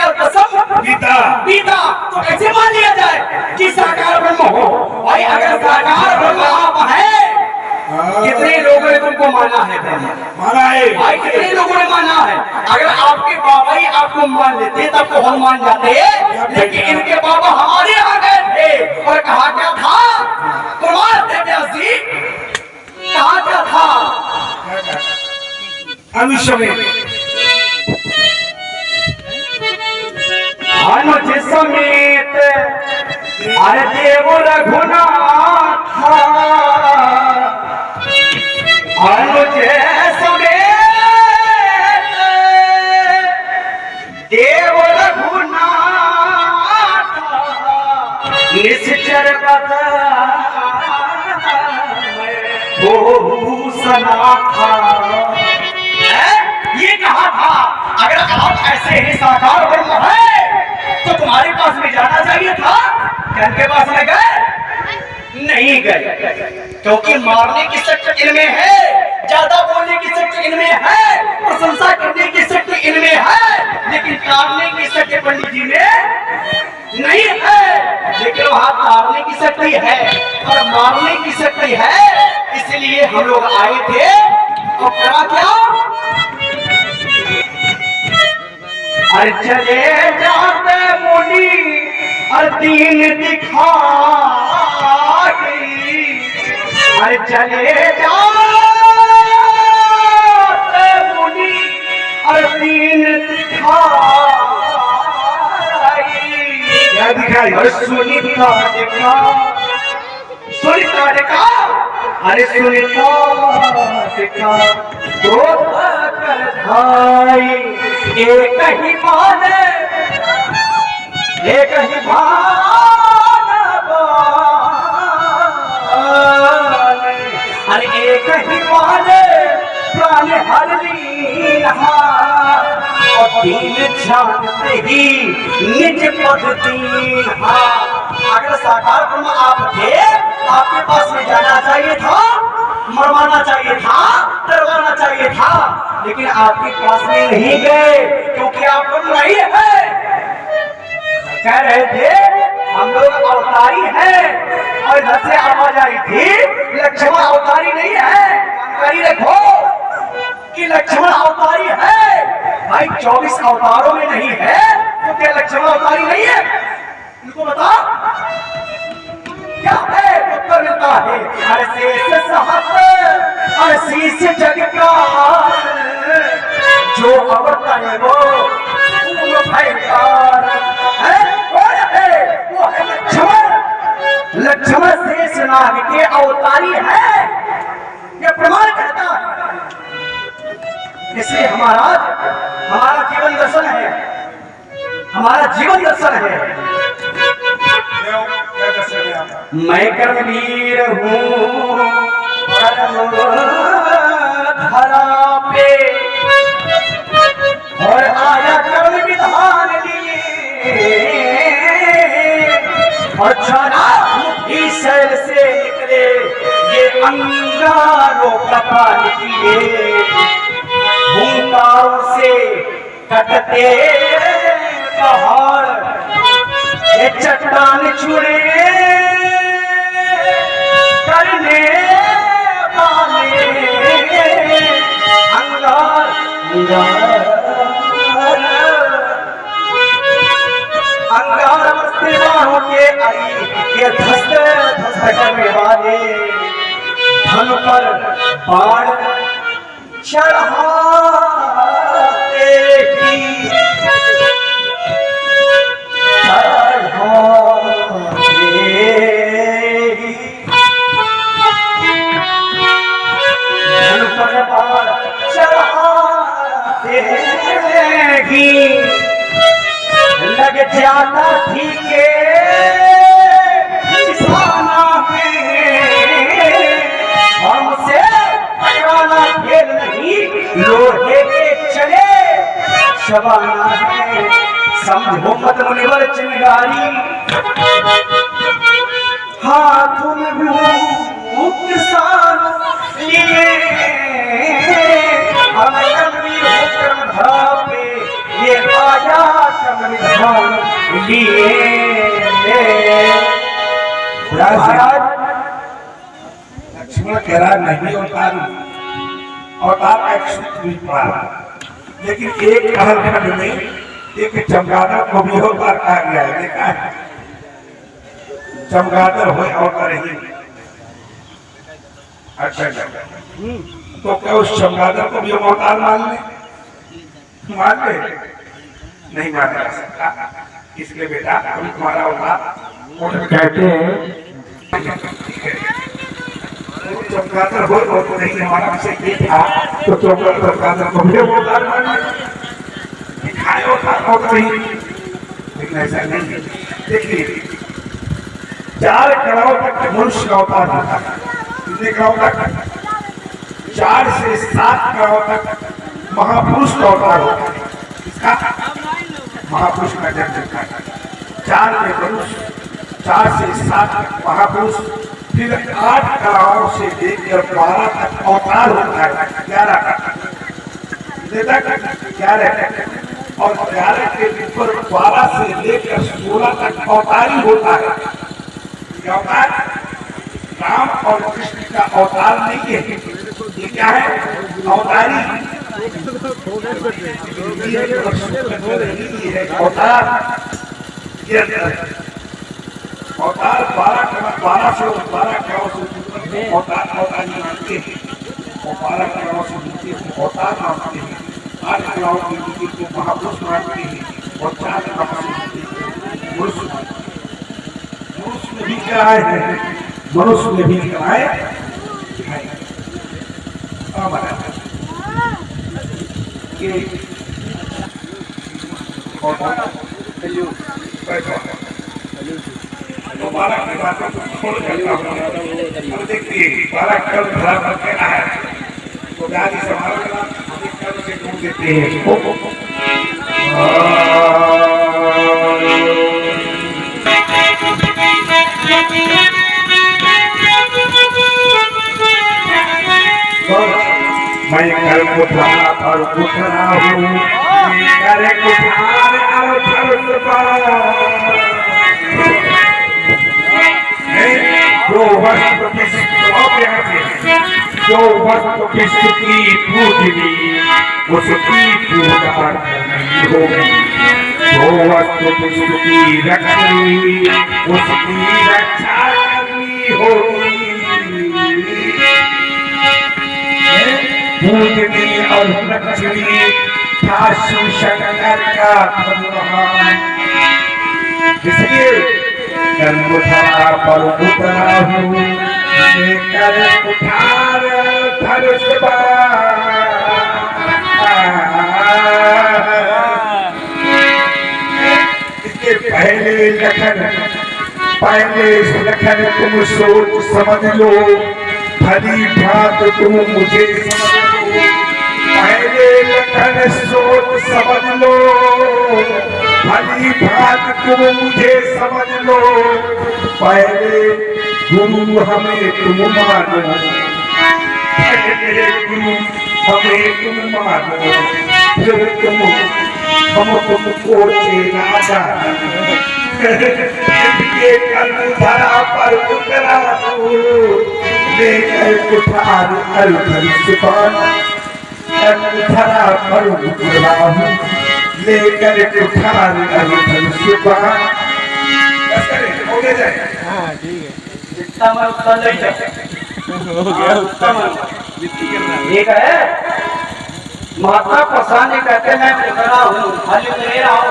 का कसम गीता पीता तो कैसे मान लिया जाए कि साकार ब्रह्म हो? भाई अगर साकार ब्रह्म आप है, कितने लोगों ने तुमको माना है ब्रह्म? माना है भाई कितने लोगों ने माना है? अगर आपके बाबा ही आपको मान लेते तब तो हम मान जाते, लेकिन इनके बाबा हमारे यहाँ गए थे और कहा क्या था? प्रमाण थे व्यास जी, कहा क्या था? अनुष्य अनुज समेत अरे देव रघुनाथ, अनुज समेत देव रघुनाथ, निश्चर भूषणा था। ये कहा था अगर आप ऐसे ही साकार ब्रह्म है तो तुम्हारे पास में जाना चाहिए था। इनके पास में गए नहीं गए, क्योंकि मारने की शक्ति इनमें है, ज्यादा बोलने की शक्ति इनमें है, प्रशंसा करने की शक्ति इनमें है, लेकिन तारने की शक्ति पंडित जी में नहीं है। लेकिन वहां तारने की शक्ति है और मारने की शक्ति है, इसलिए हम लोग आए थे। और क्या अरे चले जाते मुनि और दीन दिखा, अरे चले जाते मुनि और दीन दिखा, क्या दिखाई? और सुनीता देखा, सुनीता देखा, अरे सुनीता देखा, क्रोध कर भाई एक ही माने, एक ही अरे एक ही माने प्राण हर लीला, और दीन जानते ही निज पद दीना। अगर साकार ब्रह्म आप थे, आपके पास में जाना चाहिए था, मरवाना चाहिए था, डरवाना चाहिए था, लेकिन आपके पास में नहीं गए, क्योंकि आप ब्रह्म नहीं है। कह रहे थे हम लोग अवतारी हैं, और इधर से आवाज आई थी लक्ष्मण अवतारी नहीं है। जानकारी रखो कि लक्ष्मण अवतारी है। भाई 24 अवतारों में नहीं है तो क्या लक्ष्मण अवतारी नहीं है? इनको बता क्या है? उत्तर मिलता है अरे शेष सहस्र, अरे शीश जग का जो अवतार वो भयंकर है। कौन है? वो है लक्ष्मण। लक्ष्मण शेष नाग के अवतारी है, ये प्रमाण करता है। इसलिए हमारा जीवन दर्शन है, हमारा जीवन दर्शन है। मैं कर्मवीर हूँ धरा पे, और आया कर्म विधान लिए, और छना मुट्ठी शैल से निकले ये अंगारों का पानी पिए, भूमिकाओं से कटते पहाड़, ये चट्टान छुड़े करने वाले अंगार अंगार मस्तिवाहों के आई, ये धस्त धस्त करने वाले धन पर बाण चढ़ाते ही धन पर बाण चढ़ाते ही लग जाता थी के निशाना है, हमसे टकराना खेल नहीं, लोहे के चले शबाना है। समझो मत मुनिवर चिंगारी, हाथों में भूख किसान लिए, हम कर्मवीर होकर धरा पे ये आया कर्म करा नहीं अवतार अवतार का एक सूत्र भी पढ़ा, लेकिन एक कालखंड में एक चमगादड़ को भी अवतार कहा गया है, देखा है? चमगादड़ हो अवतार ही। अच्छा तो क्या उस चमगादड़ को भी हम अवतार मान ले? मान ले? नहीं माना जा सकता। इसलिए बेटा अभी तुम्हारा अवतार कहते हैं चमगादड़ हो तो नहीं, हमारा विषय ये था तो चमगादड़ को भी अवतार मान ले, दिखाए अवतार हो नहीं, लेकिन ऐसा नहीं है। देखिए 4 कड़ाओं तक मनुष्य का अवतार होता है, कितने कड़ाओं तक? 4 से 7 कड़ाओं तक महापुरुष का अवतार होता है। इसका महापुरुष का जन्म होता है। 4 में मनुष्य, 4 से 7 तक महापुरुष, फिर 8 कलाओं से लेकर 12 तक अवतार होता है। 11 और 11 के ऊपर 12 से लेकर 16 तक अवतारी होता है। क्या अवतार? राम और कृष्ण का अवतार नहीं है, ये क्या है? अवतारी अवतार। अवतार 12 से 12 अवतार अवतारी मानते हैं और 12 कलाओं से नीचे अवतार मानते हैं, 8 कलाओं के नीचे को महापुरुष मानते हैं और 4 कलाओं से मनुष्य मानते हैं। मनुष्य में भी कराए हैं, मनुष्य में भी कराए बालक की बातों को छोड़ करता हूँ। देखिए बालक कल धरा भर के आया तो गाड़ी संभाल कल से ढूंढ देते हैं इसको। मैं कल कुठा पर उठ रहा हूँ, करे कुठार और जो वस्तु विश्व की पूजनी उसकी पूजा करनी होगी, जो वस्तु विश्व की रखनी उसकी रक्षा करनी होगी। पूजनी और लक्ष्मी था शिव शंकर का भगवान, इसलिए कर कुठार पर उतरा हूँ, कर कुठार धनुष इसके पहले लखन तुम सोच समझ लो, भली भात तुम मुझे समझ लो। पहले लखन सोच समझ लो, भली भात तुम मुझे समझ लो। पहले गुरु हमें तुम मानो, पहले गुरु हमें तुम मानो, फिर हम तुमको चेला जानो। ये कल धरा पर उतरा हूँ, लेकर कुठार धनुष धरा पर उतरा हूँ, लेकर कुठार धनुष। हो गया? हाँ ठीक है, जितना मैं उतना ले जाऊँ हो गया उत्तम। ठीक है। महात्मा प्रसाद जी कहते हैं मैं उतरा हूँ, खाली उतरे रहो,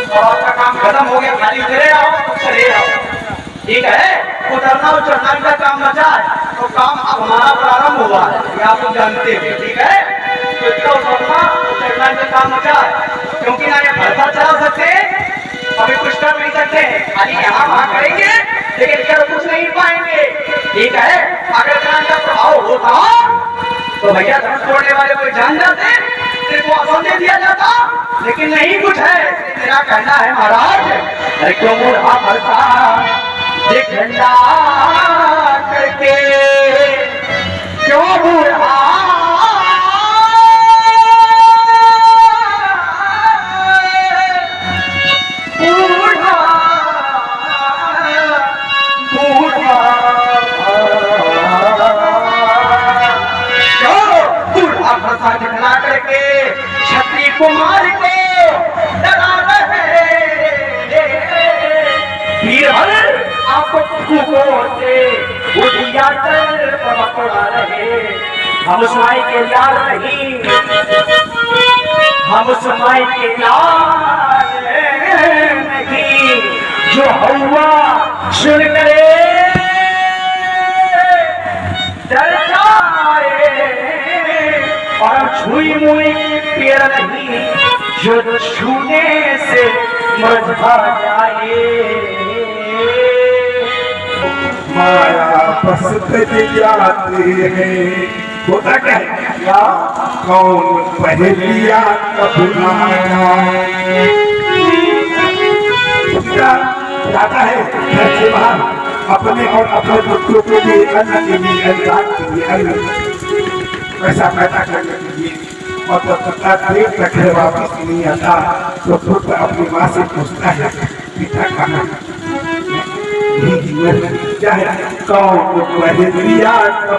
तो आपका काम खत्म हो गया, खाली उतरे रहो, चले रहो। ठीक है, उतरना और चढ़ना का काम बचा है, तो काम अब हमारा प्रारंभ हुआ है, ये आप लोग जानते हैं। ठीक है, तो इतना उतरना और चढ़ना का काम बचा है, क्योंकि ना ये भरसा चला सकते, अभी कुछ कर नहीं सकते, खाली यहाँ वहाँ करेंगे लेकिन कर कुछ नहीं पाएंगे। ठीक है, अगर ज्ञान का प्रभाव होता तो भैया धनुष तोड़ने वाले कोई जान जाते, सिर्फ वो आसन दे दिया जाता, लेकिन नहीं कुछ है। मेरा कहना है महाराज, अरे क्यों बूढ़ा भरता झंडा करके, क्यों बूढ़ा कुमार को डरा रहे वीरहर आपको फूकों से उठिया कर पकड़ा रहे। हम सुनाई के यार नहीं, हम सुनाई के यार नहीं, जो हुआ सुन करे डर जाए और छुई मुई पेड़ नहीं, जो छूने से मुरझा जाए। माया बसत जाते हैं, होता क्या है क्या? कौन पहलिया कब जाता है घर से बाहर अपने और अपने बच्चों के लिए, अन्न के लिए, अनुराग के लिए, अन्न पैसा पैदा करने के लिए, और जब तक देर तक है वापस नहीं आता तो पुत्र अपनी माँ से पूछता है पिता कहाँ? जीवन चाहे कौन पहलिया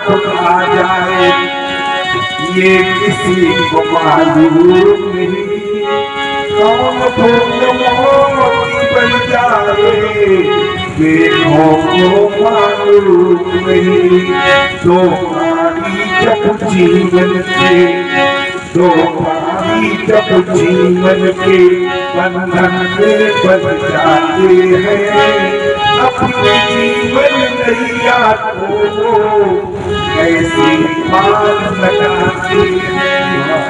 कब आ जाए ये किसी को मालूम नहीं। कौन फूल मोती बन जाए देखो को मालूम नहीं। दो पानी जब जीवन के, दो पानी जब जीवन के बंधन में बन जाते हैं, अपने जीवन नैया को कैसे पार लगाते हैं,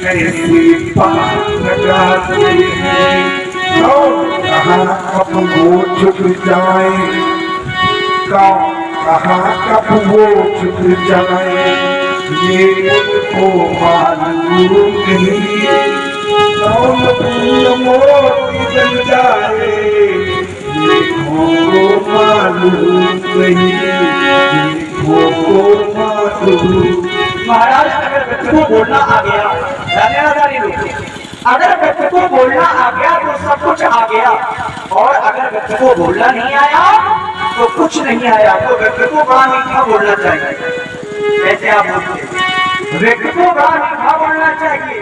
कैसे पार लगाते हैं। कहाँ कब वो झुक जाए, कहाँ कब वो झुक जाए ये उनको मालूम नहीं। कौन फूल मोती बन जाए देखो मालूम नहीं, देखो मालूम। महाराज अगर व्यक्ति को बोलना आ गया, अगर व्यक्ति को बोलना आ गया तो सब कुछ आ गया, और अगर व्यक्ति को बोलना नहीं आया तो कुछ नहीं आया। तो व्यक्ति को बड़ा मीठा बोलना चाहिए। जैसे आप बोलते हैं व्यक्ति को बड़ा मीठा बोलना चाहिए,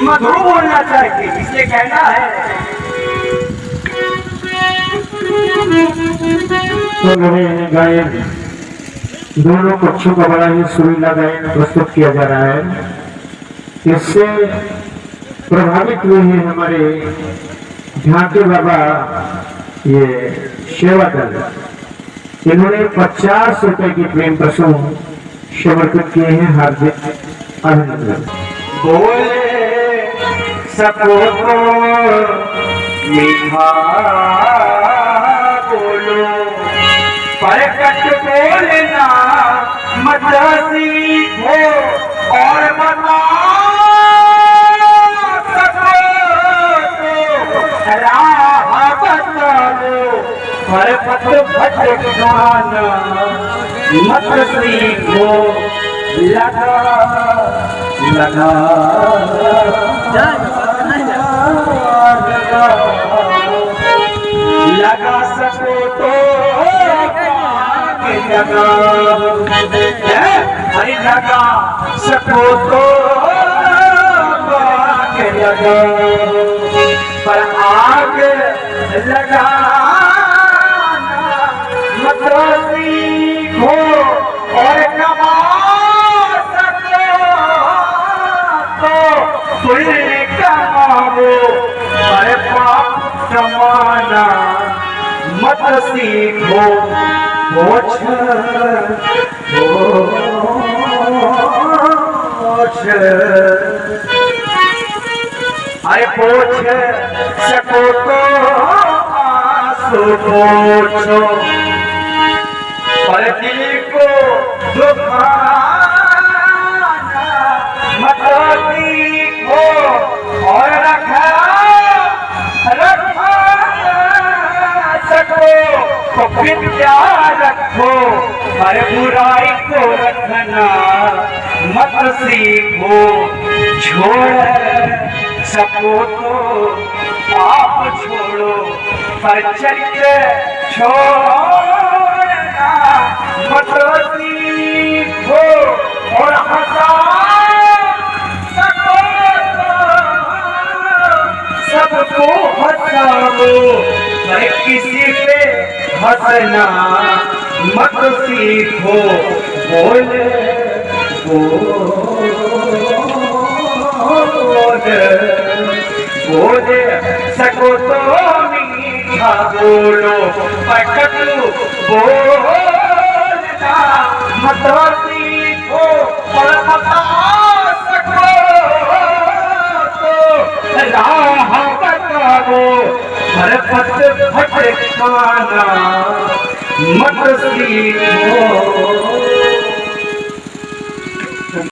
मधुर बोलना चाहिए, इसलिए कहना है। तो मेरे गायन दोनों पक्षों का बड़ा ही सुरीला गायन प्रस्तुत किया जा रहा है। इससे प्रभावित हुए हैं हमारे झांकी बाबा ये सेवा दल, इन्होंने 50 रुपए की प्रेम प्रसून समर्पित किए हैं। हार्दिक अभिनंदन। बोले सको तो मीठा बोलो, पर कट बोलना मत सीखो, और बता सको तो राह बता दो, पर पथ भटकाना मत सीखो। लगा लगा लगा सको तो लगा, अरे लगा सको तो लगा, पर आग लगा मत सीखो, और कमा सको तो पुण्य कमाओ, पर पाप कमाना मत सीखो। मोक्ष अरे पोछ सको तो आंसू पोछो, पर दिल को दुखाना मत सीखो, और रखा सको तो विद्या रखो, पर बुराई को रखना मत सीखो। छोड़ सको तो पाप छोड़ो, पर चरित्र छोड़ना मत सीखो, और हंसा सको तो तो पर किसी पे हंसना मत सीखो बोले बोल सको तो मीठा बोलो पटक बोलना मत सीखो पर बता सको तो राह बताओ पर पत भटकाना मत सीखो